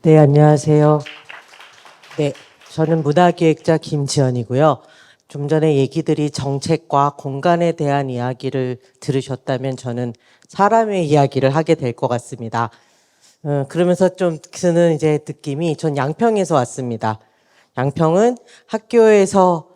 네, 안녕하세요. 네, 저는 문화기획자 김지연이고요. 좀 전에 얘기들이 정책과 공간에 대한 이야기를 들으셨다면 저는 사람의 이야기를 하게 될 것 같습니다. 그러면서 좀 드는 이제 느낌이 전 양평에서 왔습니다. 양평은 학교에서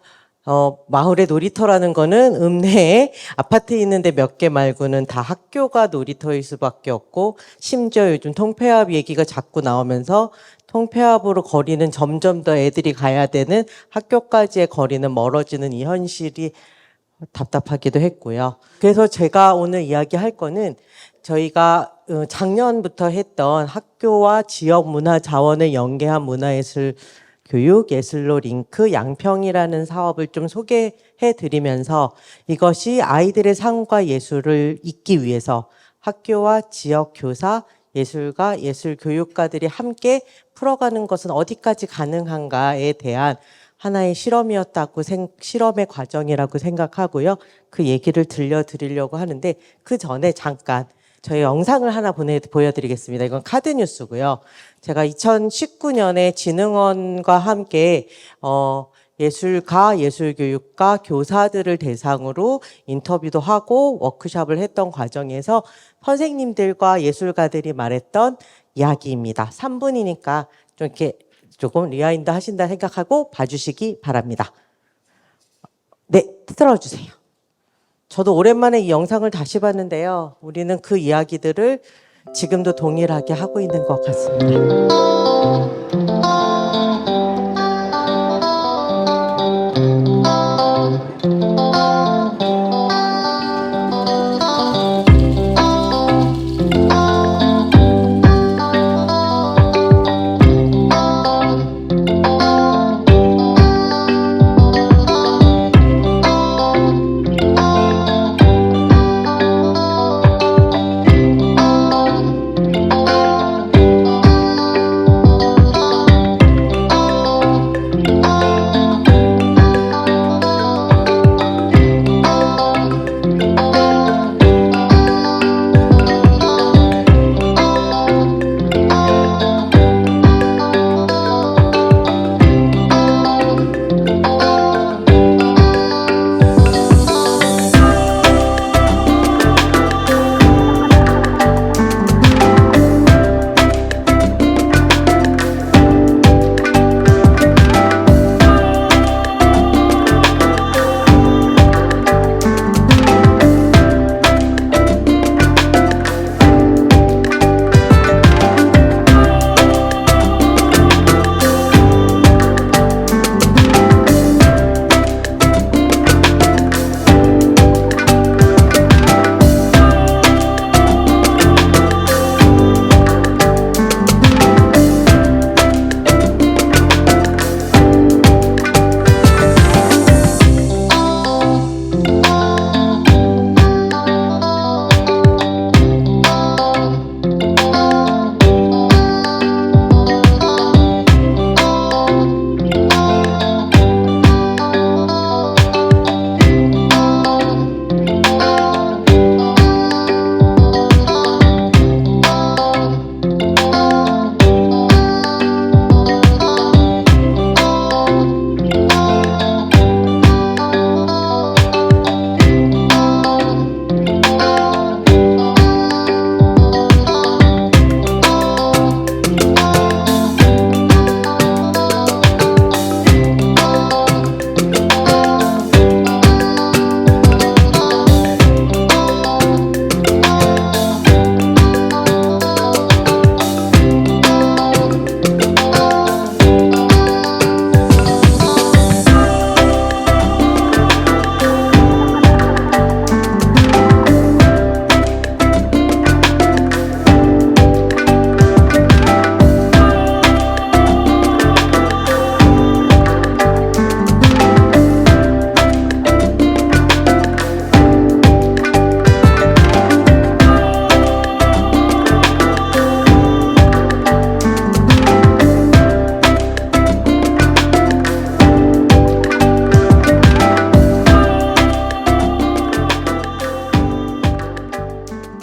마을의 놀이터라는 거는 읍내에 아파트에 있는데 몇 개 말고는 다 학교가 놀이터일 수밖에 없고, 심지어 요즘 통폐합 얘기가 자꾸 나오면서 통폐합으로 거리는 점점 더 애들이 가야 되는 학교까지의 거리는 멀어지는 이 현실이 답답하기도 했고요. 그래서 제가 오늘 이야기할 거는 저희가 작년부터 했던 학교와 지역 문화 자원을 연계한 문화예술 교육 예술로 링크 양평이라는 사업을 좀 소개해 드리면서, 이것이 아이들의 삶과 예술을 잇기 위해서 학교와 지역 교사, 예술가, 예술 교육가들이 함께 풀어가는 것은 어디까지 가능한가에 대한 하나의 실험이었다고 실험의 과정이라고 생각하고요. 그 얘기를 들려드리려고 하는데, 그 전에 잠깐 저희 영상을 하나 보여드리겠습니다. 이건 카드뉴스고요. 제가 2019년에 진흥원과 함께 예술가, 예술교육가, 교사들을 대상으로 인터뷰도 하고 워크숍을 했던 과정에서 선생님들과 예술가들이 말했던 이야기입니다. 3분이니까 좀 이렇게 조금 리와인드 하신다 생각하고 봐주시기 바랍니다. 네, 틀어주세요. 저도 오랜만에 이 영상을 다시 봤는데요. 우리는 그 이야기들을 지금도 동일하게 하고 있는 것 같습니다.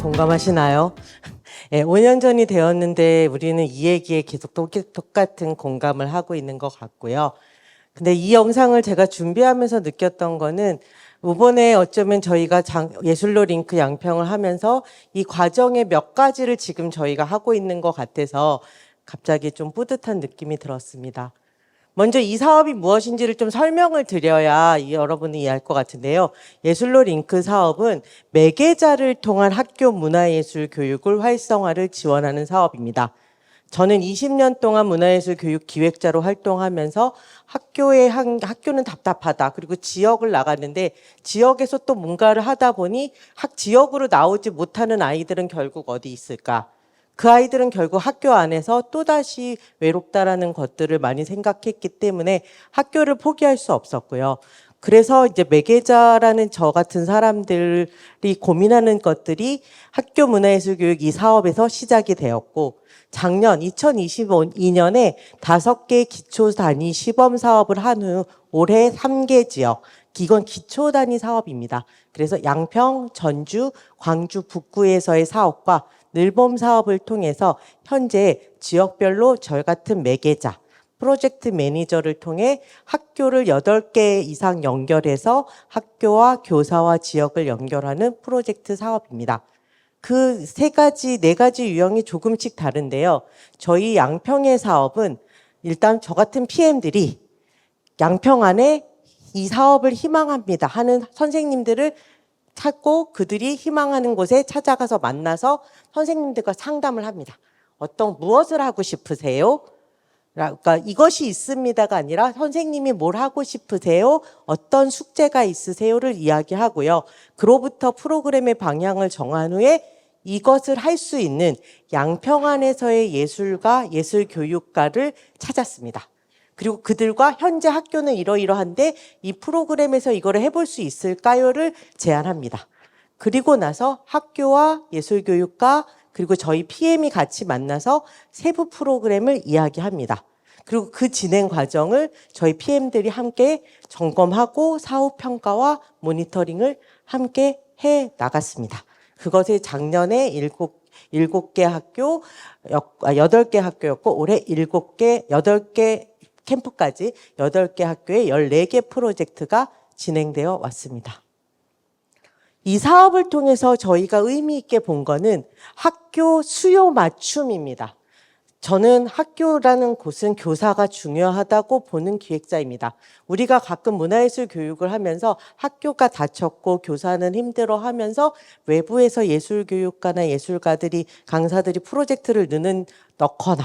공감하시나요? 예, 5년 전이 되었는데 우리는 이 얘기에 계속 똑같은 공감을 하고 있는 것 같고요. 근데 이 영상을 제가 준비하면서 느꼈던 거는 이번에 어쩌면 저희가 예술로 링크 양평을 하면서 이 과정의 몇 가지를 지금 저희가 하고 있는 것 같아서 갑자기 좀 뿌듯한 느낌이 들었습니다. 먼저 이 사업이 무엇인지를 좀 설명을 드려야 여러분이 이해할 것 같은데요. 예술로 링크 사업은 매개자를 통한 학교 문화예술 교육을 활성화를 지원하는 사업입니다. 저는 20년 동안 문화예술 교육 기획자로 활동하면서 학교는 답답하다. 그리고 지역을 나갔는데 지역에서 또 뭔가를 하다 보니 지역으로 나오지 못하는 아이들은 결국 어디 있을까? 그 아이들은 결국 학교 안에서 또다시 외롭다라는 것들을 많이 생각했기 때문에 학교를 포기할 수 없었고요. 그래서 이제 매개자라는 저 같은 사람들이 고민하는 것들이 학교 문화예술 교육 이 사업에서 시작이 되었고, 작년 2022년에 5개 기초 단위 시범 사업을 한 후 올해 3개 지역, 이건 기초 단위 사업입니다. 그래서 양평, 전주, 광주 북구에서의 사업과 늘봄 사업을 통해서 현재 지역별로 저 같은 매개자, 프로젝트 매니저를 통해 학교를 8개 이상 연결해서 학교와 교사와 지역을 연결하는 프로젝트 사업입니다. 그 3가지, 4가지 유형이 조금씩 다른데요. 저희 양평의 사업은 일단 저 같은 PM들이 양평 안에 이 사업을 희망합니다 하는 선생님들을 찾고 그들이 희망하는 곳에 찾아가서 만나서 선생님들과 상담을 합니다. 무엇을 하고 싶으세요? 그러니까 이것이 있습니다가 아니라 선생님이 뭘 하고 싶으세요? 어떤 숙제가 있으세요를 이야기하고요. 그로부터 프로그램의 방향을 정한 후에 이것을 할 수 있는 양평 안에서의 예술가, 예술교육가를 찾았습니다. 그리고 그들과 현재 학교는 이러이러한데 이 프로그램에서 이거를 해볼 수 있을까요를 제안합니다. 그리고 나서 학교와 예술교육과 그리고 저희 PM이 같이 만나서 세부 프로그램을 이야기합니다. 그리고 그 진행 과정을 저희 PM들이 함께 점검하고 사후 평가와 모니터링을 함께 해 나갔습니다. 그것이 작년에 7개 학교, 8개 학교였고 올해 8개 캠프까지 8개 학교에 14개 프로젝트가 진행되어 왔습니다. 이 사업을 통해서 저희가 의미 있게 본 거는 학교 수요 맞춤입니다. 저는 학교라는 곳은 교사가 중요하다고 보는 기획자입니다. 우리가 가끔 문화예술 교육을 하면서 학교가 다쳤고 교사는 힘들어하면서 외부에서 예술교육가나 예술가들이 강사들이 프로젝트를 넣거나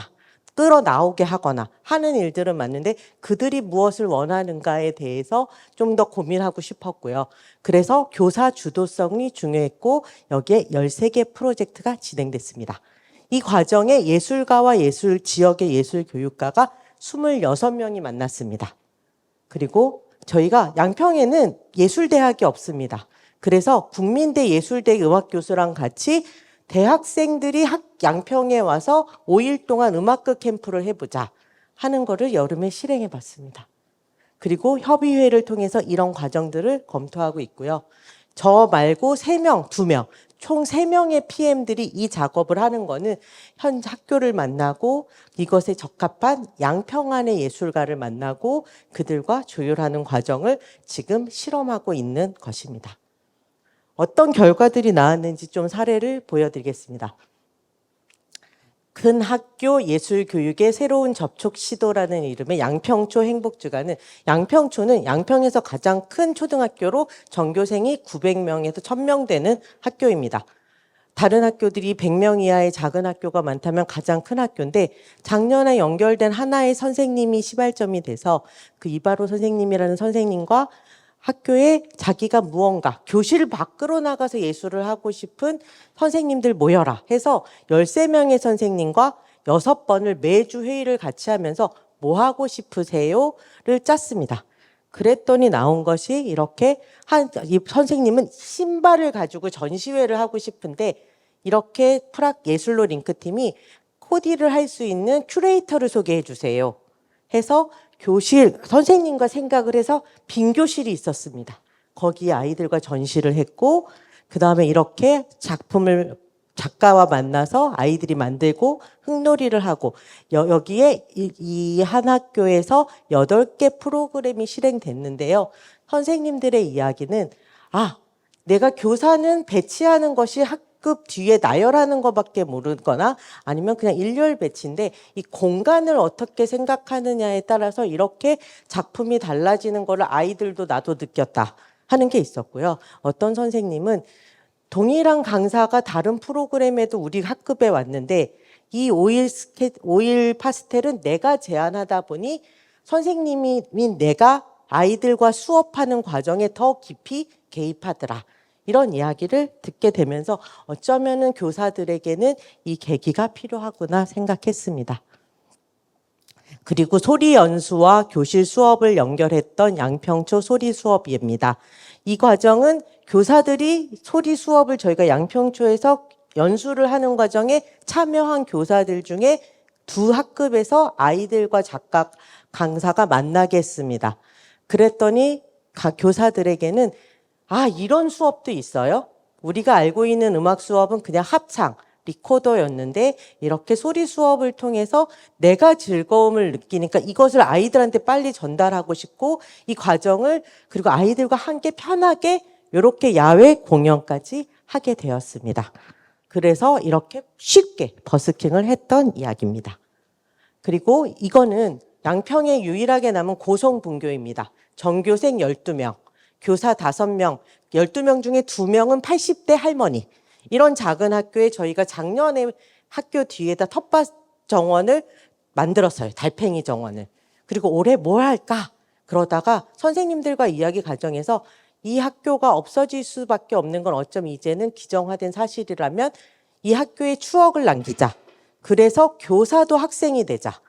끌어 나오게 하거나 하는 일들은 맞는데 그들이 무엇을 원하는가에 대해서 좀 더 고민하고 싶었고요. 그래서 교사 주도성이 중요했고 여기에 13개 프로젝트가 진행됐습니다. 이 과정에 예술가와 지역의 예술교육가가 26명이 만났습니다. 그리고 저희가 양평에는 예술대학이 없습니다. 그래서 국민대 예술대 음악교수랑 같이 대학생들이 양평에 와서 5일 동안 음악극 캠프를 해보자 하는 거를 여름에 실행해 봤습니다. 그리고 협의회를 통해서 이런 과정들을 검토하고 있고요. 저 말고 3명, 2명, 총 3명의 PM들이 이 작업을 하는 거는 현 학교를 만나고 이것에 적합한 양평 안의 예술가를 만나고 그들과 조율하는 과정을 지금 실험하고 있는 것입니다. 어떤 결과들이 나왔는지 좀 사례를 보여드리겠습니다. 큰 학교 예술교육의 새로운 접촉 시도라는 이름의 양평초 행복주간은 양평초는 양평에서 가장 큰 초등학교로 전교생이 900명에서 1000명 되는 학교입니다. 다른 학교들이 100명 이하의 작은 학교가 많다면 가장 큰 학교인데 작년에 연결된 하나의 선생님이 시발점이 돼서 그 이바로 선생님이라는 선생님과 학교에 자기가 무언가 교실 밖으로 나가서 예술을 하고 싶은 선생님들 모여라 해서 13명의 선생님과 6번을 매주 회의를 같이 하면서 뭐 하고 싶으세요?를 짰습니다. 그랬더니 나온 것이 이렇게 이 선생님은 신발을 가지고 전시회를 하고 싶은데 이렇게 예술로 링크팀이 코디를 할 수 있는 큐레이터를 소개해 주세요 해서 선생님과 생각을 해서 빈 교실이 있었습니다. 거기에 아이들과 전시를 했고 그 다음에 이렇게 작가와 만나서 아이들이 만들고 흙놀이를 하고 여기에 이 한 학교에서 8개 프로그램이 실행됐는데요. 선생님들의 이야기는 내가 교사는 배치하는 것이 학급 뒤에 나열하는 것밖에 모르거나 아니면 그냥 일렬 배치인데 이 공간을 어떻게 생각하느냐에 따라서 이렇게 작품이 달라지는 거를 아이들도 나도 느꼈다 하는 게 있었고요. 어떤 선생님은 동일한 강사가 다른 프로그램에도 우리 학급에 왔는데 이 오일 파스텔은 내가 제안하다 보니 선생님인 내가 아이들과 수업하는 과정에 더 깊이 개입하더라. 이런 이야기를 듣게 되면서 어쩌면은 교사들에게는 이 계기가 필요하구나 생각했습니다. 그리고 소리 연수와 교실 수업을 연결했던 양평초 소리 수업입니다. 이 과정은 교사들이 소리 수업을 저희가 양평초에서 연수를 하는 과정에 참여한 교사들 중에 2학급에서 아이들과 작가 강사가 만나게 했습니다. 그랬더니 각 교사들에게는 이런 수업도 있어요? 우리가 알고 있는 음악 수업은 그냥 합창, 리코더였는데 이렇게 소리 수업을 통해서 내가 즐거움을 느끼니까 이것을 아이들한테 빨리 전달하고 싶고 이 과정을 그리고 아이들과 함께 편하게 이렇게 야외 공연까지 하게 되었습니다. 그래서 이렇게 쉽게 버스킹을 했던 이야기입니다. 그리고 이거는 양평에 유일하게 남은 고성분교입니다. 전교생 12명, 교사 5명, 12명 중에 2명은 80대 할머니. 이런 작은 학교에 저희가 작년에 학교 뒤에다 텃밭 정원을 만들었어요. 달팽이 정원을. 그리고 올해 뭘 할까? 그러다가 선생님들과 이야기 과정에서 이 학교가 없어질 수밖에 없는 건 어쩜 이제는 기정화된 사실이라면 이 학교의 추억을 남기자. 그래서 교사도 학생이 되자.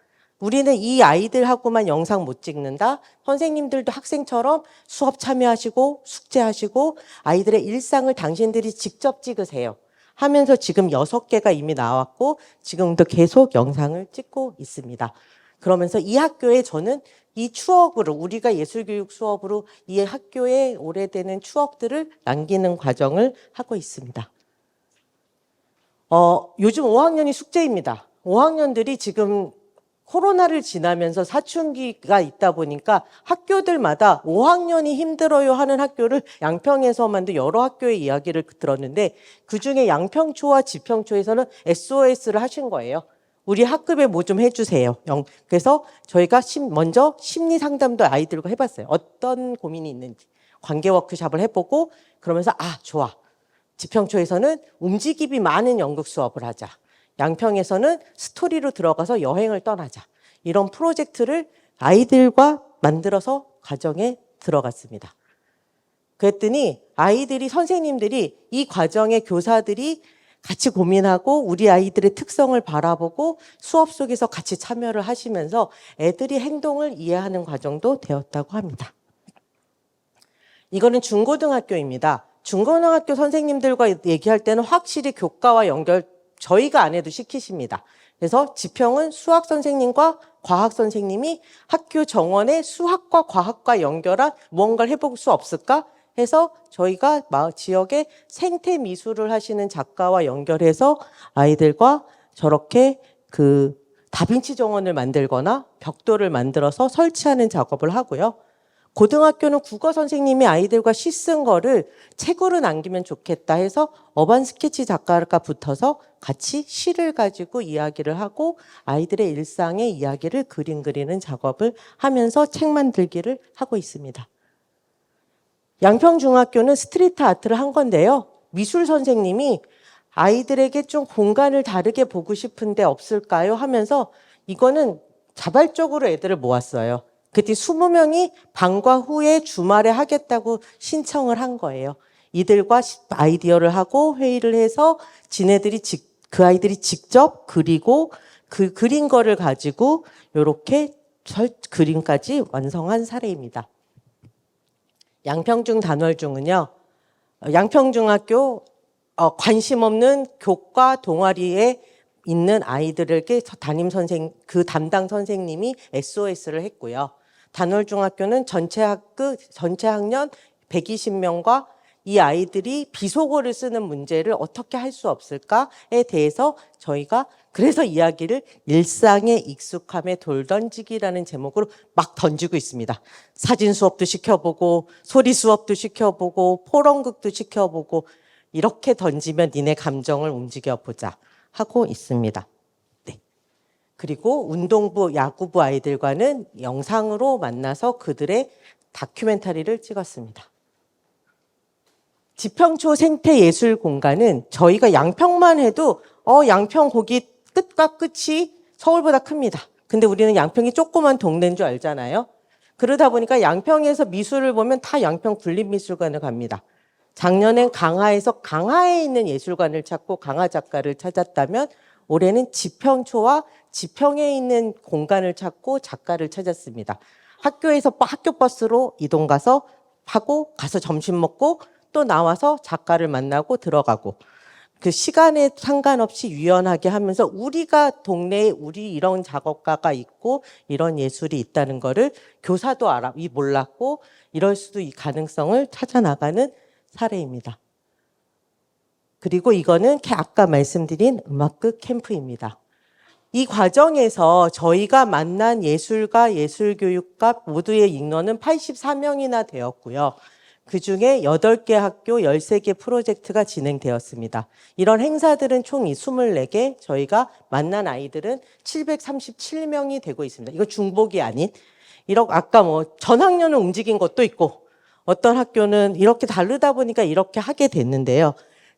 우리는 이 아이들하고만 영상 못 찍는다. 선생님들도 학생처럼 수업 참여하시고 숙제하시고 아이들의 일상을 당신들이 직접 찍으세요. 하면서 지금 6개가 이미 나왔고 지금도 계속 영상을 찍고 있습니다. 그러면서 이 학교에 저는 이 추억으로 우리가 예술교육 수업으로 이 학교의 오래되는 추억들을 남기는 과정을 하고 있습니다. 요즘 5학년이 숙제입니다. 5학년들이 지금 코로나를 지나면서 사춘기가 있다 보니까 학교들마다 5학년이 힘들어요 하는 학교를 양평에서만도 여러 학교의 이야기를 들었는데 그중에 양평초와 지평초에서는 SOS를 하신 거예요. 우리 학급에 뭐 좀 해주세요. 그래서 저희가 먼저 심리 상담도 아이들과 해봤어요. 어떤 고민이 있는지 관계 워크숍을 해보고 그러면서 좋아. 지평초에서는 움직임이 많은 연극 수업을 하자. 양평에서는 스토리로 들어가서 여행을 떠나자. 이런 프로젝트를 아이들과 만들어서 과정에 들어갔습니다. 그랬더니 아이들이 선생님들이 이 과정에 교사들이 같이 고민하고 우리 아이들의 특성을 바라보고 수업 속에서 같이 참여를 하시면서 애들이 행동을 이해하는 과정도 되었다고 합니다. 이거는 중고등학교입니다. 중고등학교 선생님들과 얘기할 때는 확실히 교과와 연결 저희가 안 해도 시키십니다. 그래서 지평은 수학 선생님과 과학 선생님이 학교 정원에 수학과 과학과 연결한 무언가를 해볼 수 없을까 해서 저희가 지역에 생태 미술을 하시는 작가와 연결해서 아이들과 저렇게 그 다빈치 정원을 만들거나 벽돌을 만들어서 설치하는 작업을 하고요. 고등학교는 국어 선생님이 아이들과 시 쓴 거를 책으로 남기면 좋겠다 해서 어반 스케치 작가가 붙어서 같이 시를 가지고 이야기를 하고 아이들의 일상의 이야기를 그림 그리는 작업을 하면서 책 만들기를 하고 있습니다. 양평중학교는 스트리트 아트를 한 건데요. 미술 선생님이 아이들에게 좀 공간을 다르게 보고 싶은데 없을까요? 하면서 이거는 자발적으로 애들을 모았어요. 그때 20명이 방과 후에 주말에 하겠다고 신청을 한 거예요. 이들과 아이디어를 하고 회의를 해서 그 아이들이 직접 그리고 그 그린 거를 가지고 이렇게 그림까지 완성한 사례입니다. 양평중 단월중은요. 양평중학교 관심 없는 교과 동아리에 있는 아이들에게 그 담당 선생님이 SOS를 했고요. 단월중학교는 전체 학년 120명과 이 아이들이 비속어를 쓰는 문제를 어떻게 할 수 없을까에 대해서 저희가 그래서 이야기를 일상의 익숙함에 돌 던지기라는 제목으로 막 던지고 있습니다. 사진 수업도 시켜보고 소리 수업도 시켜보고 포럼극도 시켜보고 이렇게 던지면 니네 감정을 움직여보자 하고 있습니다. 네. 그리고 운동부, 야구부 아이들과는 영상으로 만나서 그들의 다큐멘터리를 찍었습니다. 지평초 생태예술 공간은 저희가 양평만 해도 양평 거기 끝과 끝이 서울보다 큽니다. 근데 우리는 양평이 조그만 동네인 줄 알잖아요. 그러다 보니까 양평에서 미술을 보면 다 양평 국립미술관을 갑니다. 작년엔 강화에서 강화에 있는 예술관을 찾고 강화 작가를 찾았다면 올해는 지평초와 지평에 있는 공간을 찾고 작가를 찾았습니다. 학교에서 학교 버스로 이동 가서 하고 가서 점심 먹고 또 나와서 작가를 만나고 들어가고 그 시간에 상관없이 유연하게 하면서 우리가 동네에 우리 이런 작업가가 있고 이런 예술이 있다는 거를 교사도 몰랐고 이럴 수도 이 가능성을 찾아나가는 사례입니다. 그리고 이거는 아까 말씀드린 음악극 캠프입니다. 이 과정에서 저희가 만난 예술가, 예술교육가 모두의 인원은 84명이나 되었고요. 그중에 8개 학교 13개 프로젝트가 진행되었습니다. 이런 행사들은 총 24개, 저희가 만난 아이들은 737명이 되고 있습니다. 이거 중복이 아닌, 아까 전학년을 움직인 것도 있고, 어떤 학교는 이렇게 다르다 보니까 이렇게 하게 됐는데요.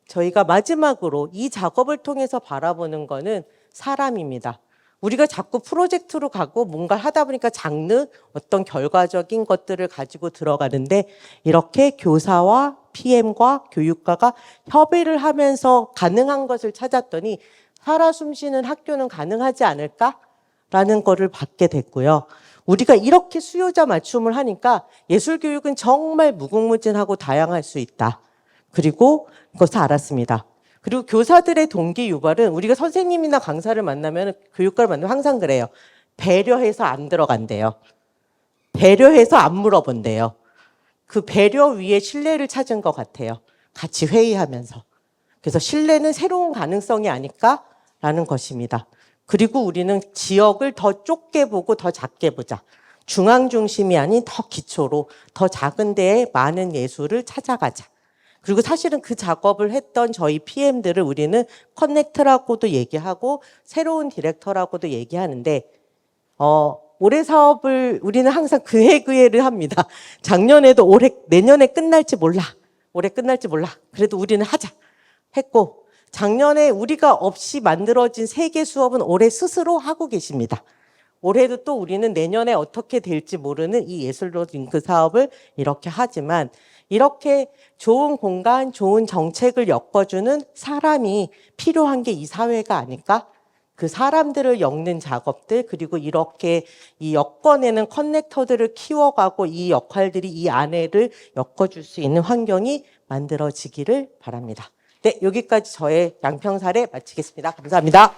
저희가 마지막으로 이 작업을 통해서 바라보는 거는 사람입니다. 우리가 자꾸 프로젝트로 가고 뭔가 하다 보니까 장르, 어떤 결과적인 것들을 가지고 들어가는데 이렇게 교사와 PM과 교육가가 협의를 하면서 가능한 것을 찾았더니 살아 숨쉬는 학교는 가능하지 않을까라는 거를 받게 됐고요. 우리가 이렇게 수요자 맞춤을 하니까 예술교육은 정말 무궁무진하고 다양할 수 있다. 그리고 그것을 알았습니다. 그리고 교사들의 동기 유발은 우리가 선생님이나 강사를 만나면 교육과를 만나면 항상 그래요. 배려해서 안 들어간대요. 배려해서 안 물어본대요. 그 배려 위에 신뢰를 찾은 것 같아요. 같이 회의하면서. 그래서 신뢰는 새로운 가능성이 아닐까라는 것입니다. 그리고 우리는 지역을 더 좁게 보고 더 작게 보자. 중앙 중심이 아닌 더 기초로 더 작은 데에 많은 예술을 찾아가자. 그리고 사실은 그 작업을 했던 저희 PM들을 우리는 커넥트라고도 얘기하고 새로운 디렉터라고도 얘기하는데 올해 사업을 우리는 항상 그해를 합니다. 작년에도 내년에 끝날지 몰라. 올해 끝날지 몰라. 그래도 우리는 하자 했고 작년에 우리가 없이 만들어진 세계 수업은 올해 스스로 하고 계십니다. 올해도 또 우리는 내년에 어떻게 될지 모르는 이 예술로 링크 사업을 이렇게 하지만 이렇게 좋은 공간, 좋은 정책을 엮어주는 사람이 필요한 게 이 사회가 아닐까? 그 사람들을 엮는 작업들, 그리고 이렇게 이 엮어내는 커넥터들을 키워가고 이 역할들이 이 안에를 엮어줄 수 있는 환경이 만들어지기를 바랍니다. 네, 여기까지 저의 양평 사례 마치겠습니다. 감사합니다.